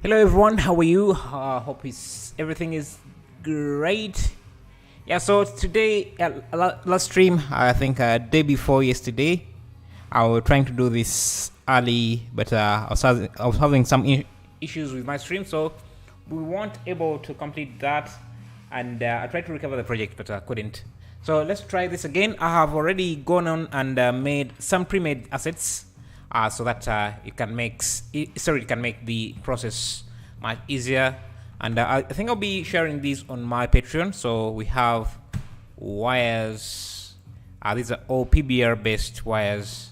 Hello everyone, how are you? Hope everything is great. Yeah, so today, last stream, I think day before yesterday, I was trying to do this early, but I was having some issues with my stream, so we weren't able to complete that, and I tried to recover the project, but I couldn't. So let's try this again. I have already gone on and made some pre-made assets, so that it can make the process much easier. And I think I'll be sharing these on my Patreon. So we have wires. These are all PBR based wires,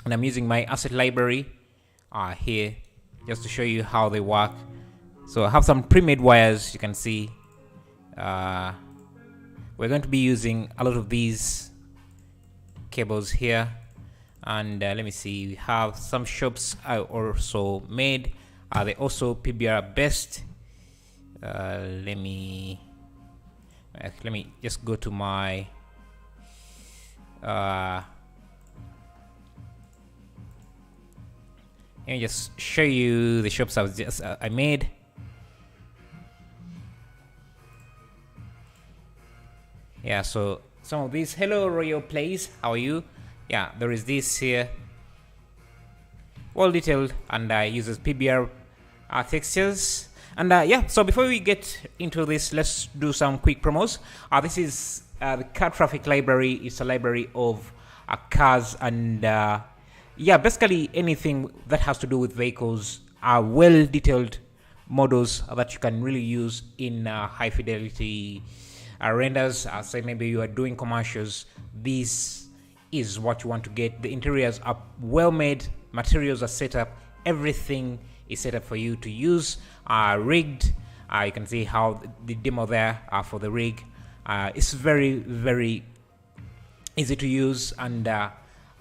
and I'm using my asset library here just to show you how they work. So I have some pre-made wires. You can see we're going to be using a lot of these cables here. And let me see, we have some shops I also made. They also PBR based. Let me just go to my let me just show you the shops I made. Yeah, so some of these. Hello Royal Place, how are you? Yeah, there is this here, well detailed, and uses PBR textures. And yeah, so before we get into this, let's do some quick promos. This is the car traffic library. It's a library of cars and yeah, basically anything that has to do with vehicles. Are well detailed models that you can really use in high fidelity renders. Say maybe you are doing commercials. This is what you want to get. The interiors are well made, materials are set up, everything is set up for you to use. Rigged, you can see how the demo there for the rig. It's very easy to use, and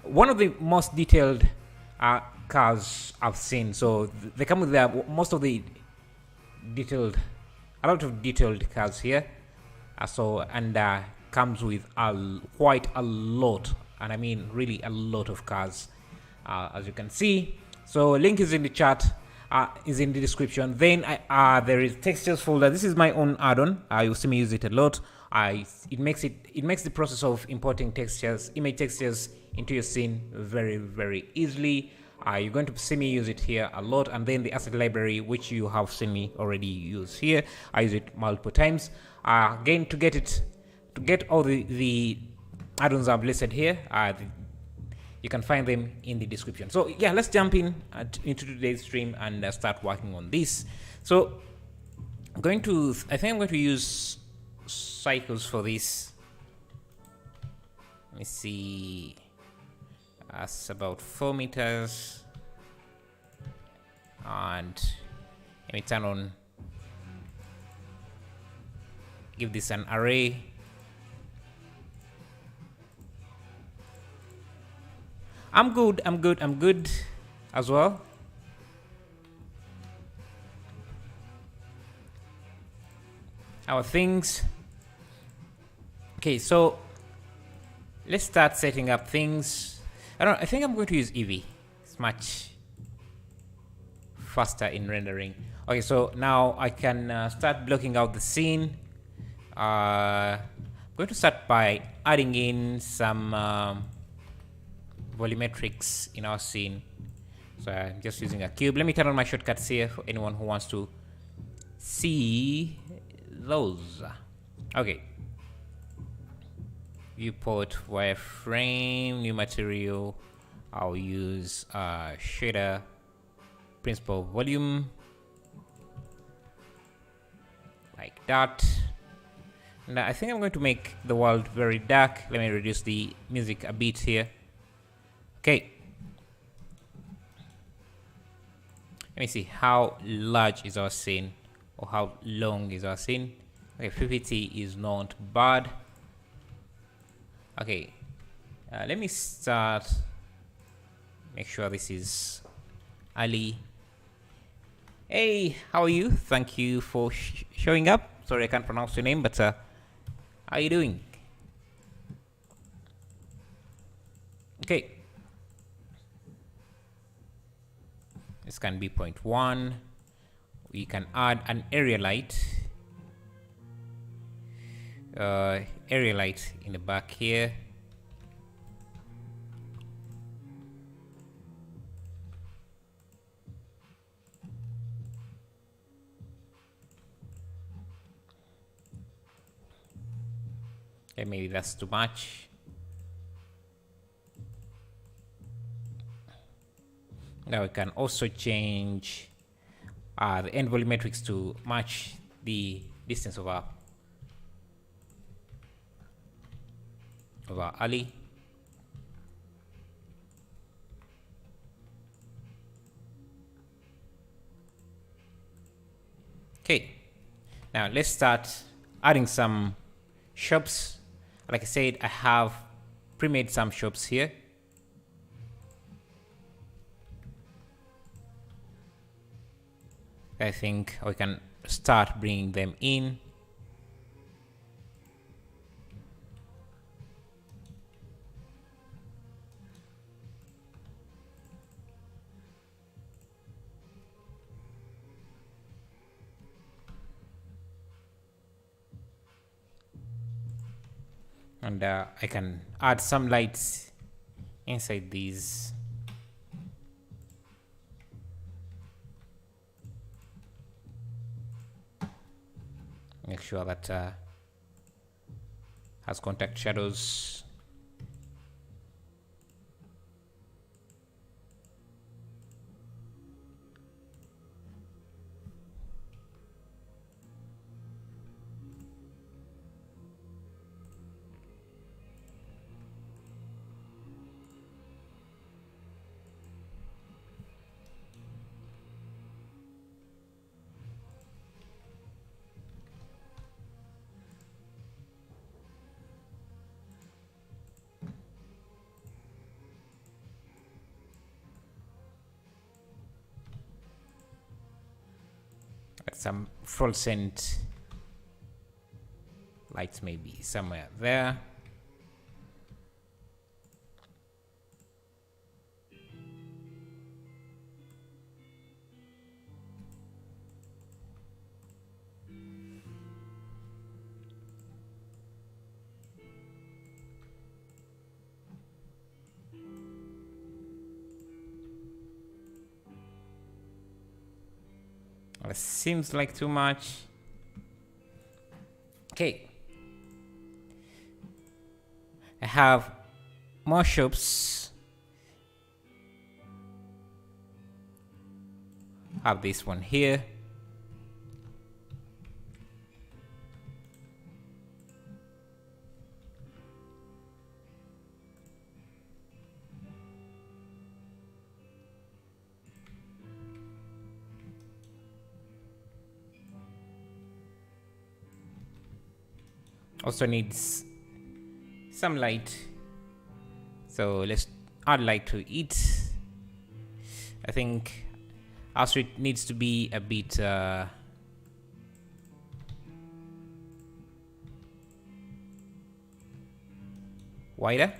one of the most detailed cars I've seen. So they come with most of the a lot of detailed cars here. Comes with quite a lot, and I mean really a lot of cars, as you can see. So link is in the chat, is in the description. Then there is textures folder. This is my own add-on. You'll see me use it a lot. It makes the process of importing image textures into your scene very easily. You're going to see me use it here a lot. And then the asset library, which you have seen me already use here, I use it multiple times. Again, to get all the add-ons I've listed here, you can find them in the description. So yeah, let's jump into today's stream and start working on this. So I think I'm going to use cycles for this. Let me see. That's about 4 meters. And let me turn on, give this an array. I'm good as well. Our things. Okay, so let's start setting up things. I think I'm going to use Eevee. It's much faster in rendering. Okay, so now I can start blocking out the scene. I'm going to start by adding in some volumetrics in our scene. So I'm just using a cube. Let me turn on my shortcuts here for anyone who wants to see those. Okay. Viewport, wireframe, new material. I'll use shader, principal volume, like that. And I think I'm going to make the world very dark. Let me reduce the music a bit here. Okay. Let me see, how large is our scene, or how long is our scene? Okay, 50 is not bad. Okay, let me start. Make sure this is Ali. Hey, how are you? Thank you for showing up. Sorry, I can't pronounce your name, but how are you doing? Okay. This can be 0.1. We can add an area light. Area light in the back here. Okay, maybe that's too much. Now we can also change the end volumetrics to match the distance of our alley. Okay, now let's start adding some shops. Like I said, I have pre-made some shops here. I think we can start bringing them in. And I can add some lights inside these. Make sure that has contact shadows. Some fluorescent lights maybe somewhere there. Seems like too much. Okay, I have more shops. Have this one here. Also needs some light, so let's add light to it. I think also it needs to be a bit wider.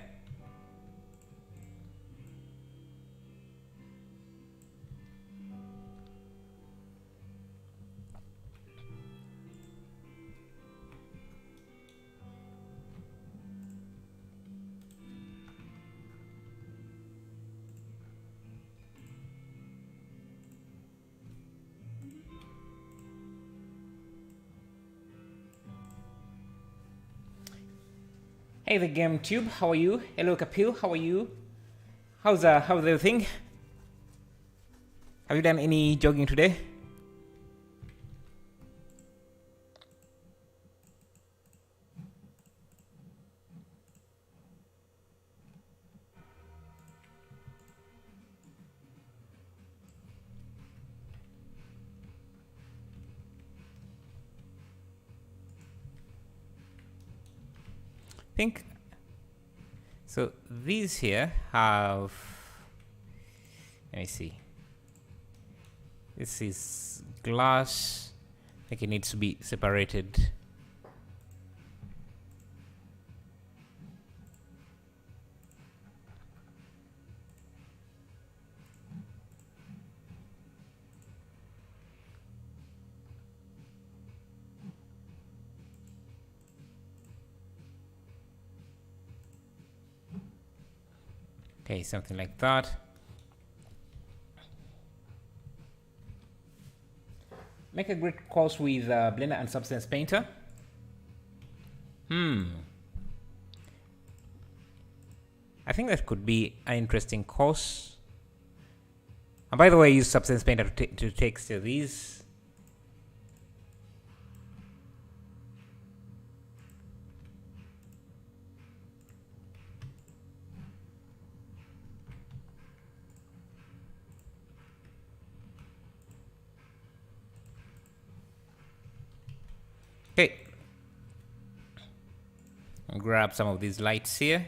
Hey the game tube, how are you? Hello Kapil, how are you? How's everything? Have you done any jogging today? Think so. These here have, let me see, this is glass. I think it needs to be separated. Okay, something like that. Make a grid course with Blender and Substance Painter. I think that could be an interesting course. And by the way, use Substance Painter to texture these. Okay. I'll grab some of these lights here.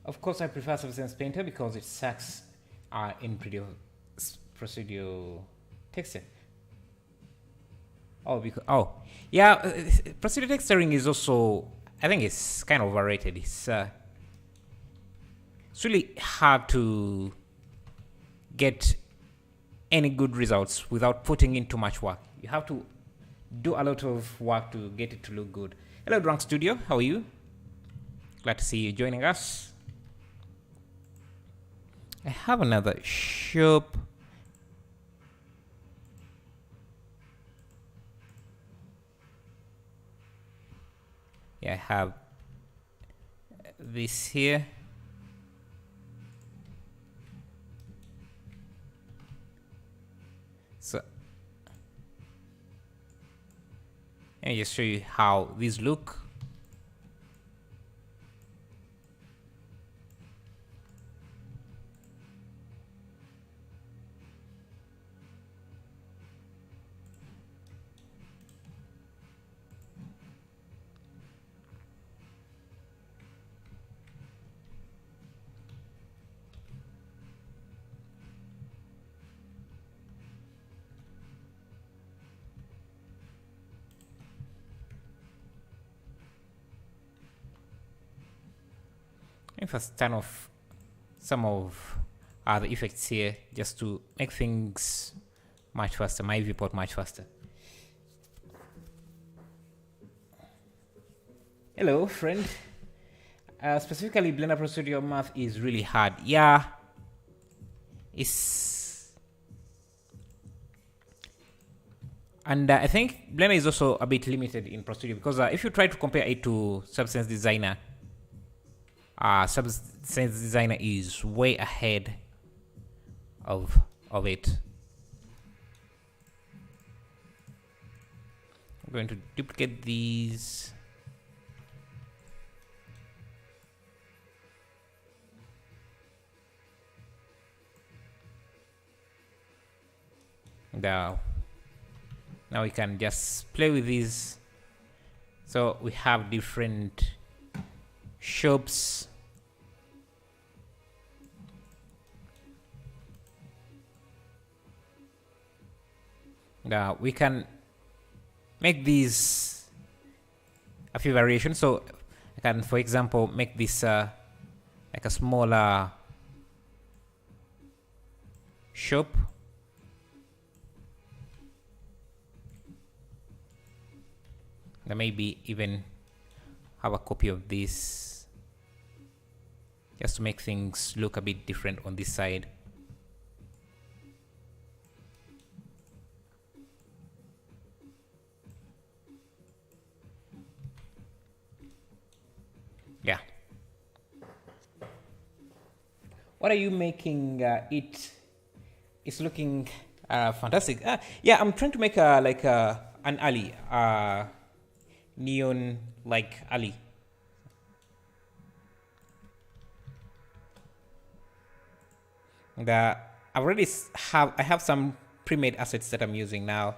Of course, I prefer Substance Painter because it sucks in Procedure texture. Yeah, Procedure texturing is also, I think it's kind of overrated. It's really hard to get any good results without putting in too much work. You have to do a lot of work to get it to look good. Hello, Drunk Studio. How are you? Glad to see you joining us. I have another shop. Yeah, I have this here. So, let me just show you how these look. Let me first turn off some of the effects here just to make things much faster, my viewport much faster. Hello, friend. Specifically, Blender Procedural Math is really hard. Yeah, it's... And I think Blender is also a bit limited in Procedure because if you try to compare it to Substance Designer, Substance Designer is way ahead of it. I'm going to duplicate these. Now we can just play with these. So we have different shops. Now we can make these a few variations. So I can, for example, make this like a smaller shop. Then maybe even have a copy of this just to make things look a bit different on this side. Yeah. What are you making? It's looking fantastic. Yeah, I'm trying to make like an alley, neon like alley. And I already have some pre-made assets that I'm using now.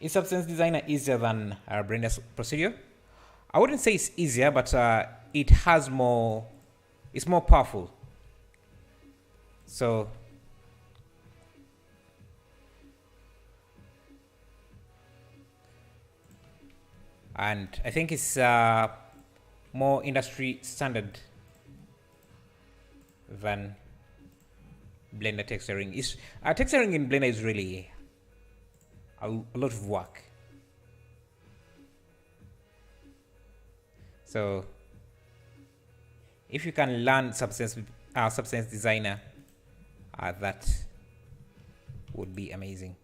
Is Substance Designer easier than Blender's procedure? I wouldn't say it's easier, but it has more. It's more powerful. So and I think it's more industry standard than Blender texturing. Is texturing in Blender is really a lot of work. So if you can learn Substance Designer, that would be amazing.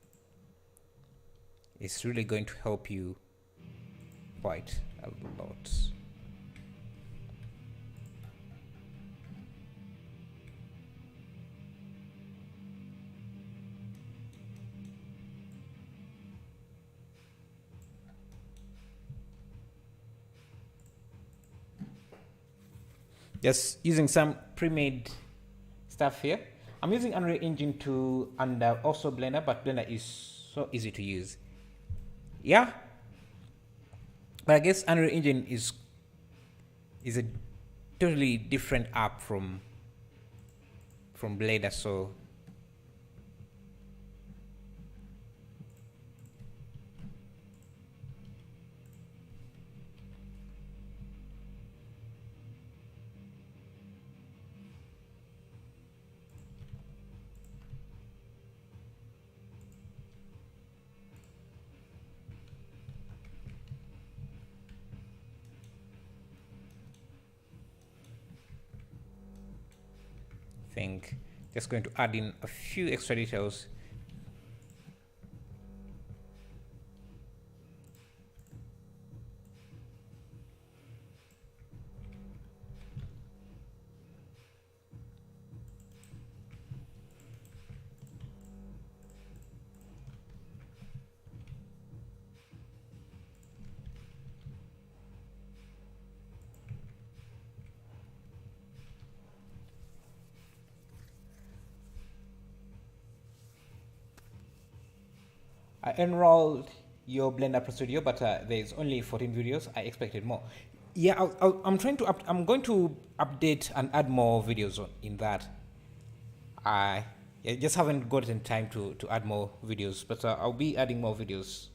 It's really going to help you quite a lot. Just using some pre-made stuff here. I'm using Unreal Engine 2 and also Blender, but Blender is so easy to use. Yeah, but I guess Unreal Engine is a totally different app from Blender, so I think just going to add in a few extra details. I enrolled your Blender Pro Studio, but there's only 14 videos. I expected more. Yeah, I'm trying to. I'm going to update and add more videos in that. I just haven't gotten time to add more videos, but I'll be adding more videos.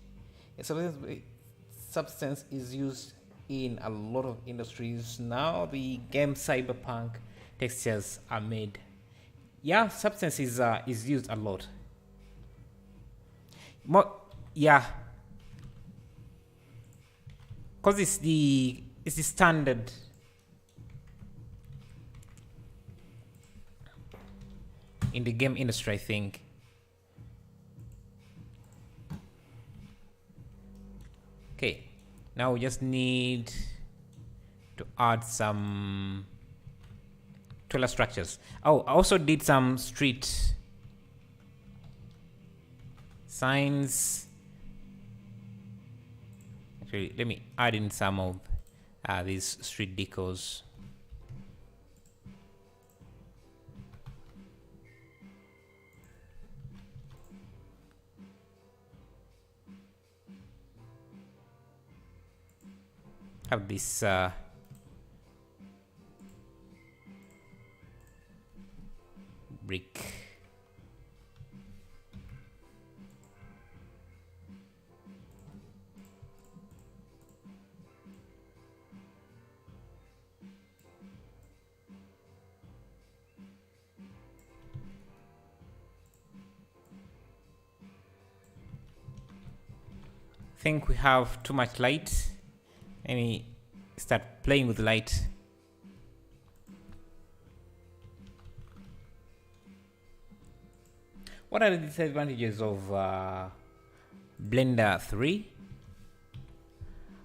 Substance is used in a lot of industries now. The game cyberpunk textures are made. Yeah, Substance is used a lot. Yeah, because it's the standard. In the game industry, I think. Okay, now we just need to add some taller structures. Oh, I also did some street signs. Actually, let me add in some of these street decors. Have this brick. Think we have too much light. Let me start playing with light. What are the disadvantages of Blender 3?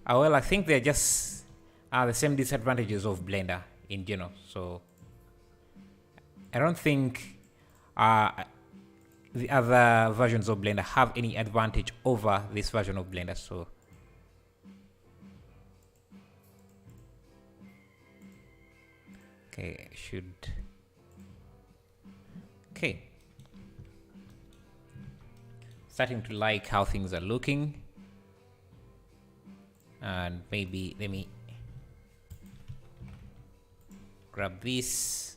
Well, I think they're just the same disadvantages of Blender in general. So I don't think the other versions of Blender have any advantage over this version of Blender. So okay, okay, starting to like how things are looking. And maybe let me grab this.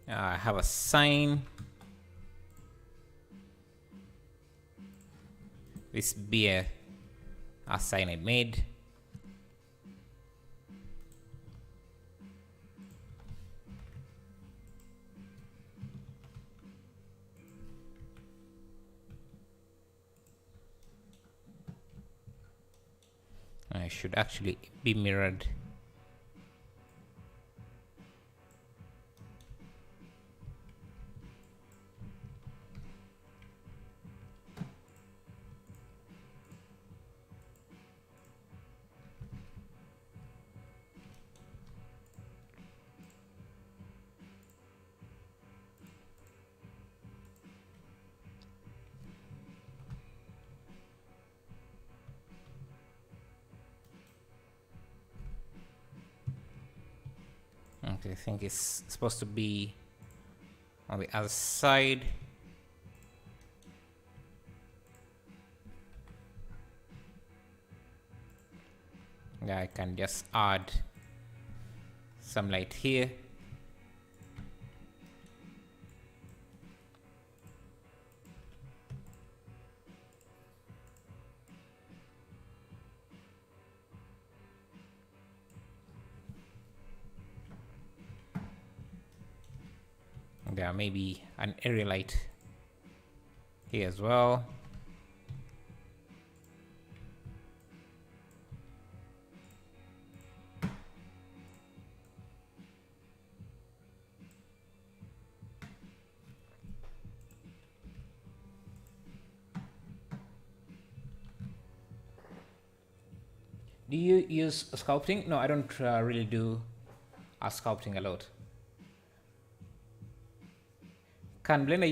I have a sign. This beer a sign I made. I should actually be mirrored. Okay, I think it's supposed to be on the other side. Yeah, I can just add some light here. There may be an area light here as well. Do you use sculpting? No, I don't really do sculpting a lot. Can Blender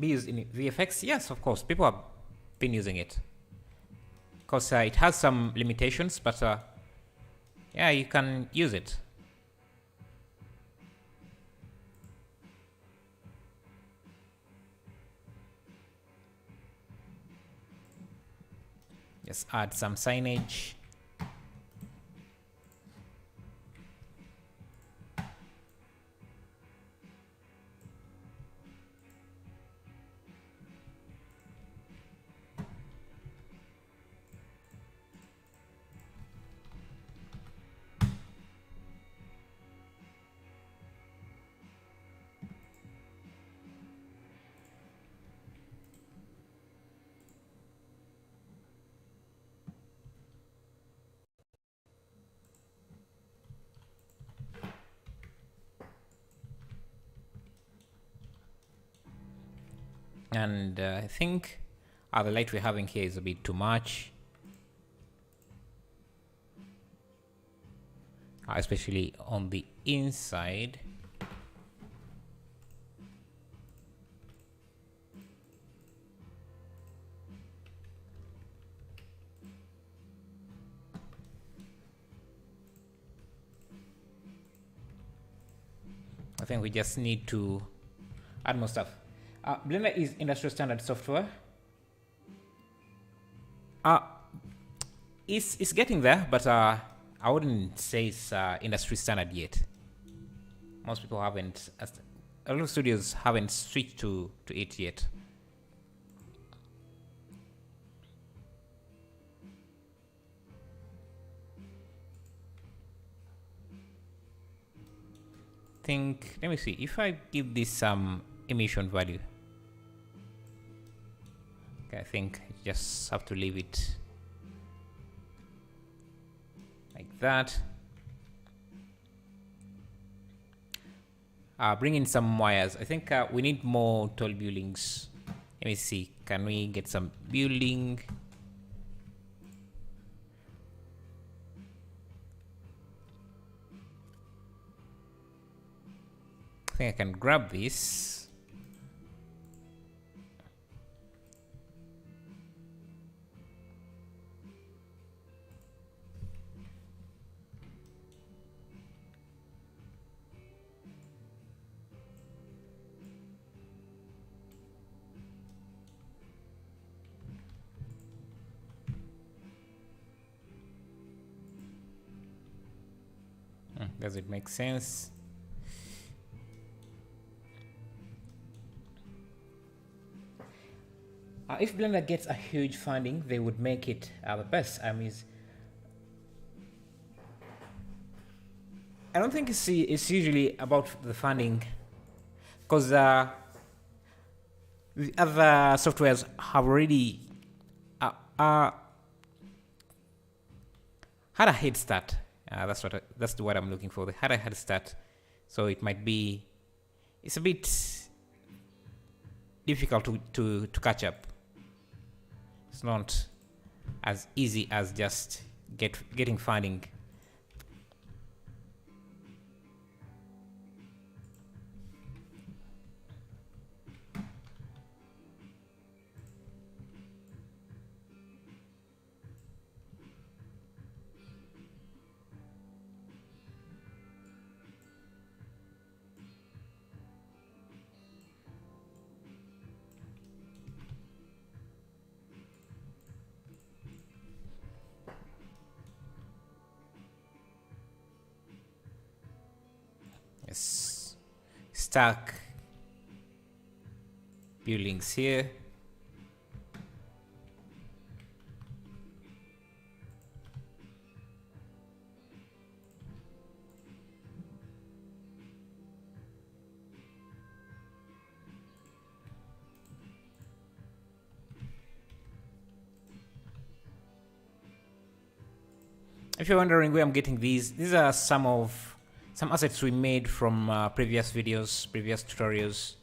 be used in VFX? Yes, of course. People have been using it. Because it has some limitations, but yeah, you can use it. Just add some signage. And I think the light we're having here is a bit too much, especially on the inside. I think we just need to add more stuff. Blender is industrial standard software. It's getting there, but I wouldn't say it's industry standard yet. Most people haven't, a lot of studios haven't switched to it yet. Let me see, if I give this some emission value. Okay, I think I just have to leave it like that. Bring in some wires. I think we need more tall buildings. Let me see, can we get some building? think I can grab this. Does it make sense? If Blender gets a huge funding, they would make it the best. I mean, I don't think it's usually about the funding, because the other softwares have already had a head start. That's the word I'm looking for. They had a head start, so it might be, it's a bit difficult to catch up. It's not as easy as just getting funding. Yes, stack buildings here. If you're wondering where I'm getting these are some assets we made from previous videos, previous tutorials.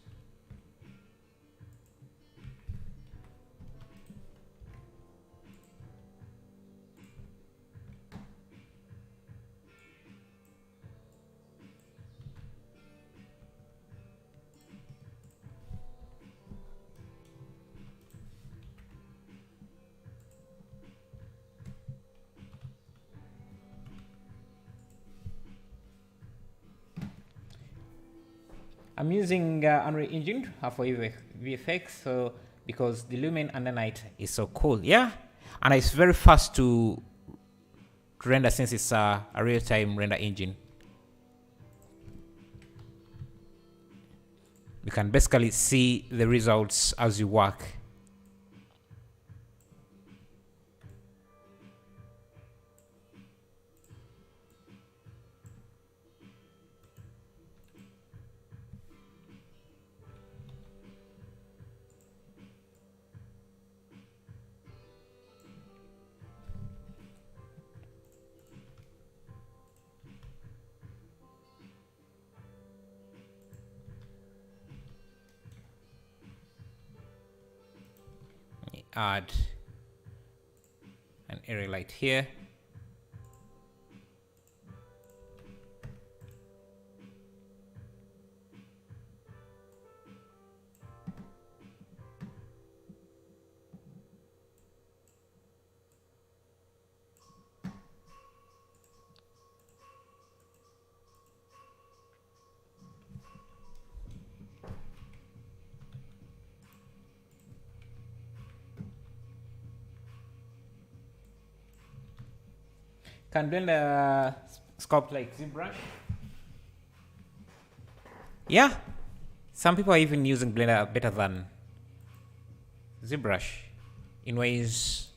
I'm using Unreal Engine for VFX, so because the Lumen Undernight is so cool, yeah, and it's very fast to render since it's a real-time render engine. You can basically see the results as you work. Add an area light here. Can Blender sculpt like ZBrush? Yeah, some people are even using Blender better than ZBrush in ways.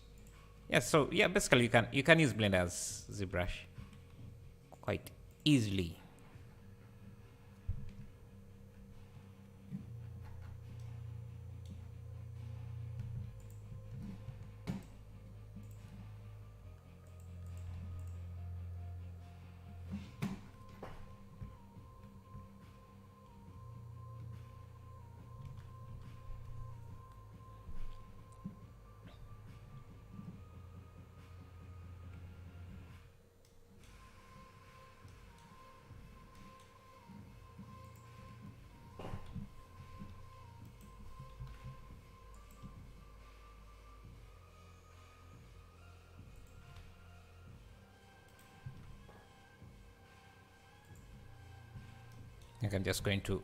Yeah, so yeah, basically you can use Blender as ZBrush quite easily. I can just go into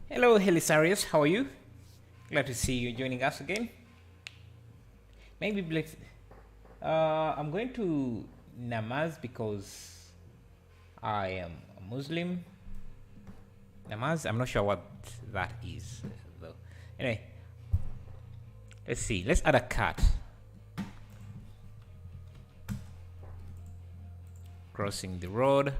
Hello, Helisarius. How are you? Glad to see you joining us again. Maybe I'm going to namaz because I am a Muslim. Namaz, I'm not sure what that is though. Anyway, let's see. Let's add a cat. Crossing the road.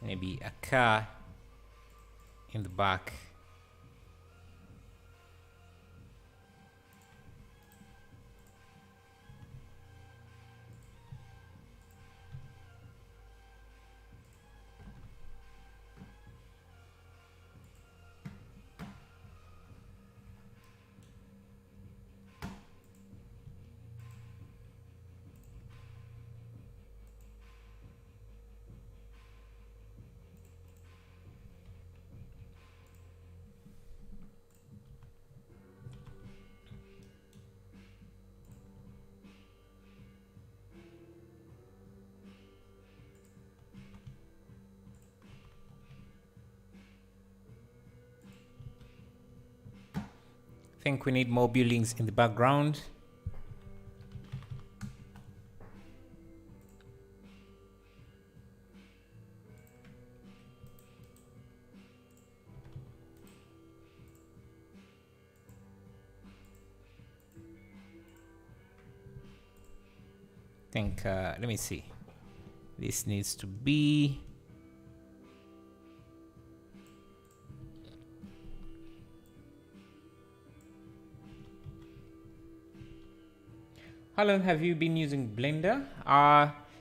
Maybe a car in the back. I think we need more buildings in the background. I think, let me see. This needs to be How long have you been using Blender?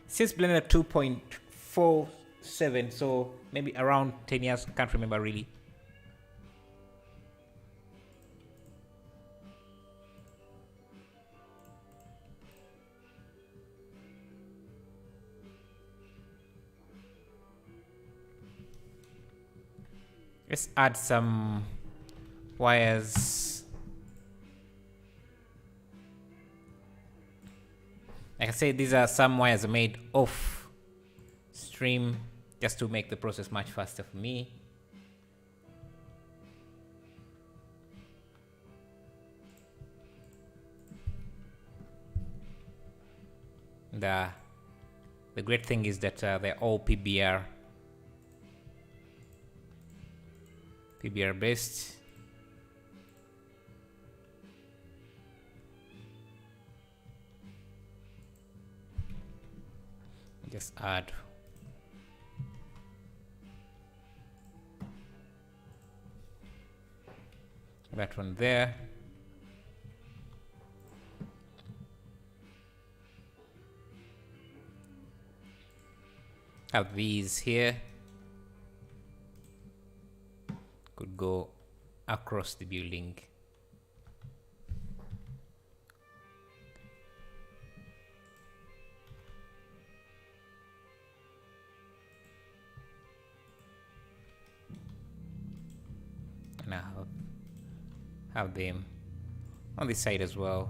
Since Blender 2.47, so maybe around 10 years. Can't remember really. Let's add some wires. Like I said, these are some wires made off stream just to make the process much faster for me. The great thing is that they're all PBR based. Just add that one there. Have these here. Could go across the building. And I have them on this side as well.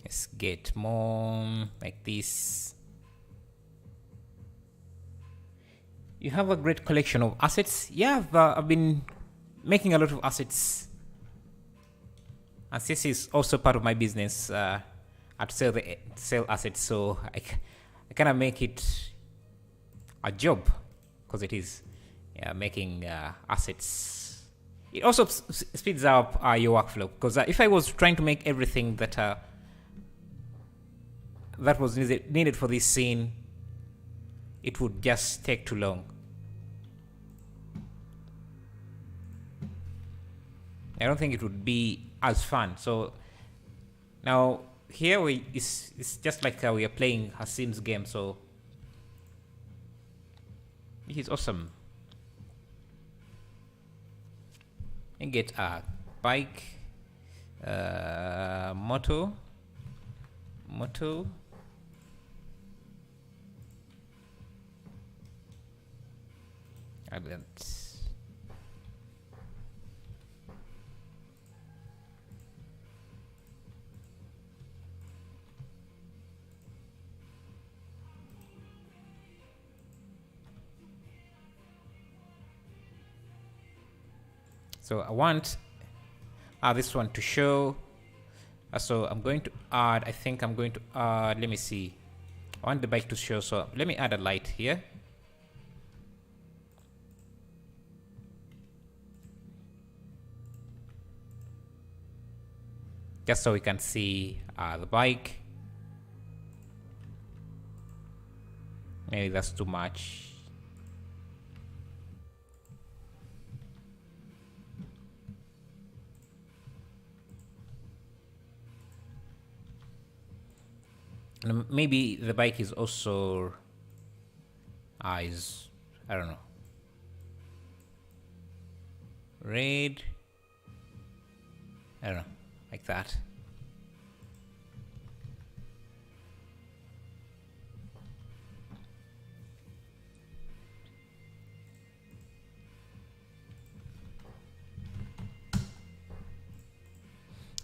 Let's get more like this. You have a great collection of assets. Yeah, I've been making a lot of assets, and this is also part of my business. I sell assets, so I kind of make it a job, because it is making assets. It also speeds up your workflow, because if I was trying to make everything that was needed for this scene, it would just take too long. I don't think it would be as fun. So now here it's just like we are playing a Sims game. So this is awesome. And get a bike, moto, addons. So I want this one to show. So I'm going to add, I think I'm going to add, let me see. I want the bike to show, so let me add a light here. Just so we can see the bike. Maybe that's too much. And maybe the bike is also I don't know, red, I don't know, like that.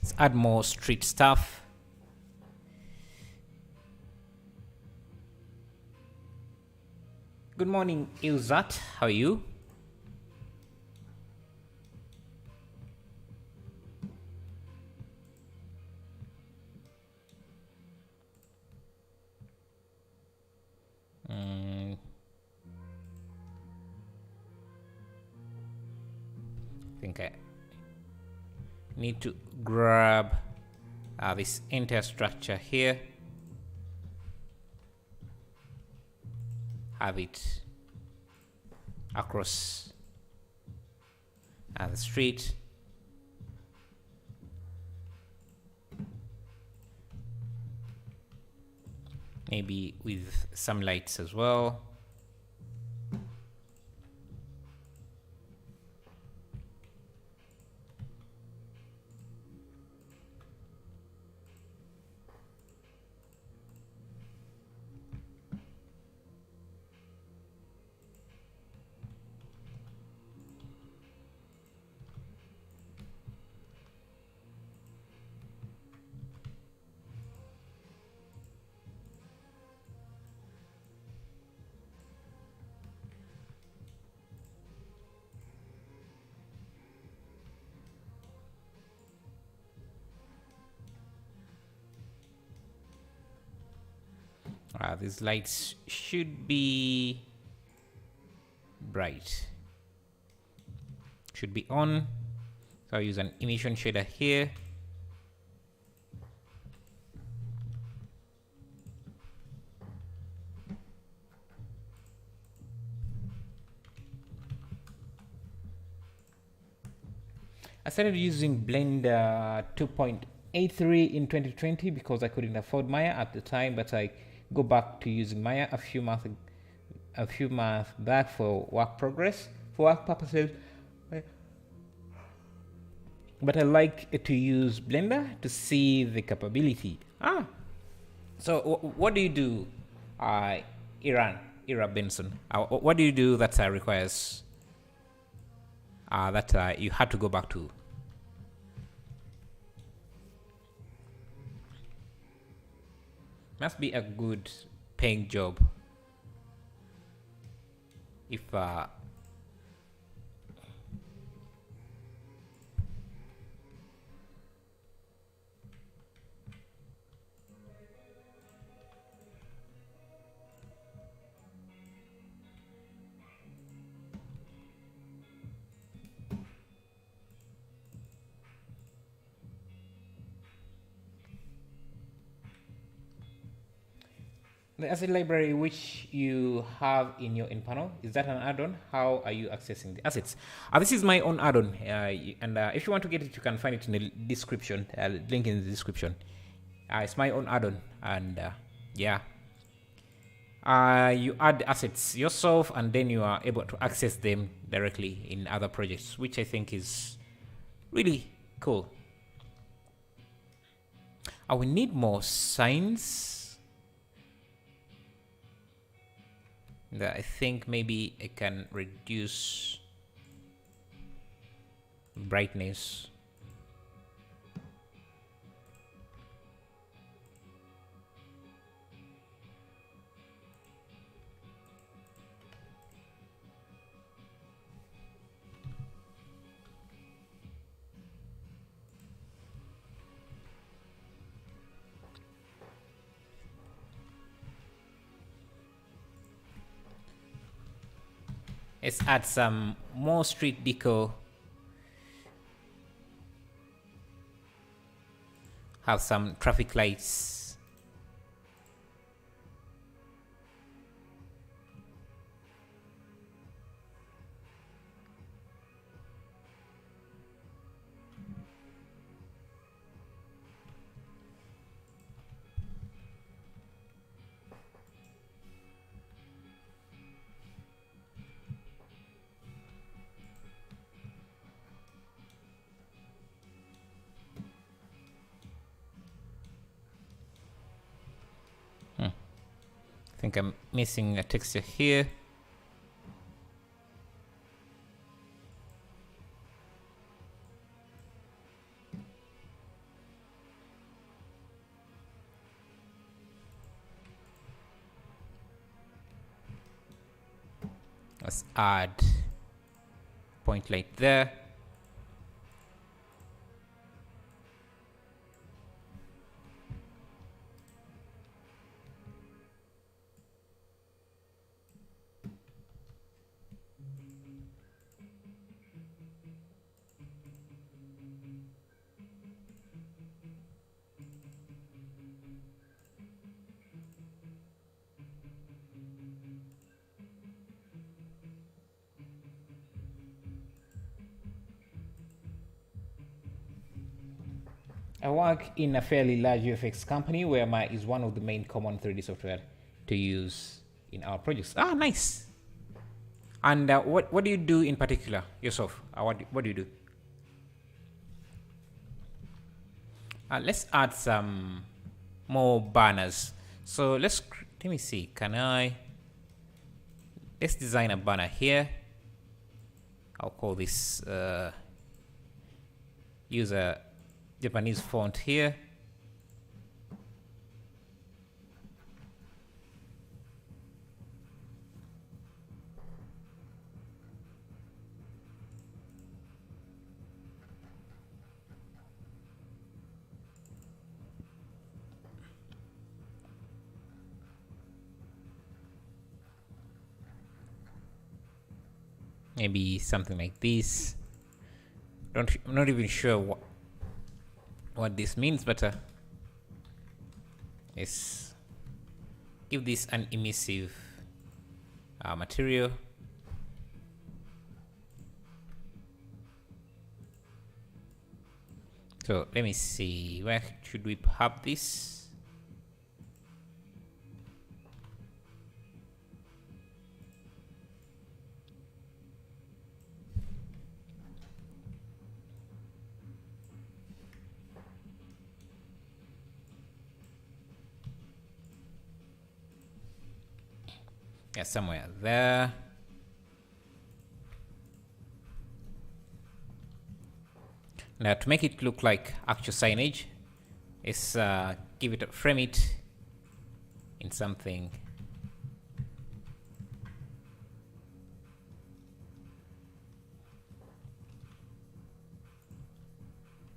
Let's add more street stuff. Good morning, Ilzat. How are you? I think I need to grab this entire structure here. Have it across the street. Maybe with some lights as well. These lights should be bright. Should be on. So I'll use an emission shader here. I started using Blender 2.83 in 2020 because I couldn't afford Maya at the time, but I go back to using Maya a few months back for work purposes. But I like to use Blender to see the capability. So what do you do, Ira Benson? What do you do that requires that you had to go back to? Must be a good paying job if the asset library which you have in your panel, is that an add-on? How are you accessing the assets? This is my own add-on, and if you want to get it, you can find it in the description, link in the description. It's my own add-on, and yeah, you add assets yourself, and then you are able to access them directly in other projects, which I think is really cool. We need more signs. I think maybe I can reduce brightness. Let's add some more street deco. Have some traffic lights. I think I'm missing a texture here. Let's add point light there. I work in a fairly large UFX company where my is one of the main common 3D software to use in our projects. Ah, nice. And what do you do in particular yourself? What do you do? Let's add some more banners. So let me see. Let's design a banner here. I'll call this use a Japanese font here. Maybe something like this. I'm not even sure what this means, but let's give this an emissive material. So let me see, where should we have this? Yeah, somewhere there. Now to make it look like actual signage, let's frame it in something